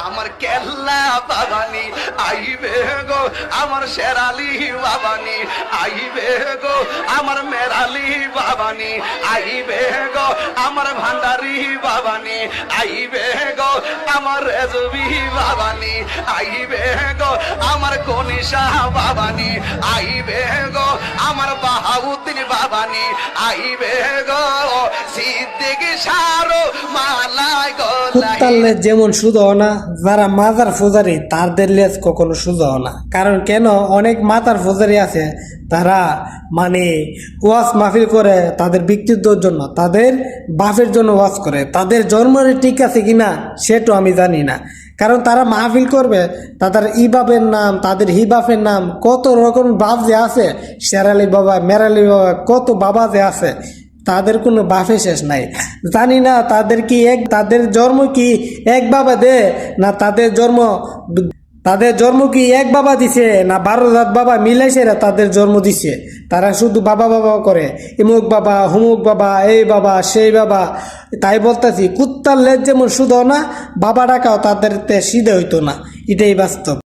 আমার কেল্লা বাবানি আইবে গো, আমার শেরালি বাবানি আইবে গো, আমার মেরালি বাবানি আইবে গো, আমার ভান্ডারি বাবানি আইবে গো, আমার রেজবি বাবানি আইবে গো, আমার কনিশা বাবানি আইবে গো, আমার বাহাউদ্দিন বাবানি আইবে গো, সিদ্দিক সারো মালায় কুত্তার লেজ যেমন সুদহ না, যারা মাজার পূজারি তাদের লেজ কখনো সুদহ না। কারণ কেন, অনেক মাজার পূজারি আছে তারা মানে ওয়াজ মাহফিল করে তাদের ব্যক্তিত্বের জন্য, তাদের বাপের জন্য ওয়াজ করে, তাদের জন্মের ঠিক আছে কিনা সেটা আমি জানি না। কারণ তারা মাহফিল করবে, তাদের ই বাপের নাম, তাদের হি বাপের নাম, কত রকম বাপ যে আছে, শেরালি বাবা, মেরালি বাবা, কত বাবা যে আছে, তাদের কোনো বাপে শেষ নাই। জানি না তাদের কি তাদের জন্ম কি এক বাবা দে, না তাদের জন্ম কি এক বাবা দিছে, না 12 জাত বাবা মিলাইছে তাদের জন্ম দিছে। তারা শুধু বাবা বাবা করে, ইমুক বাবা, হুমুক বাবা, এই বাবা, সেই বাবা। তাই বলতেছি, কুত্তার লেজ যেমন শুধু না, বাবা ডাকাও তাদের সিধে হইতো না, এটাই বাস্তব।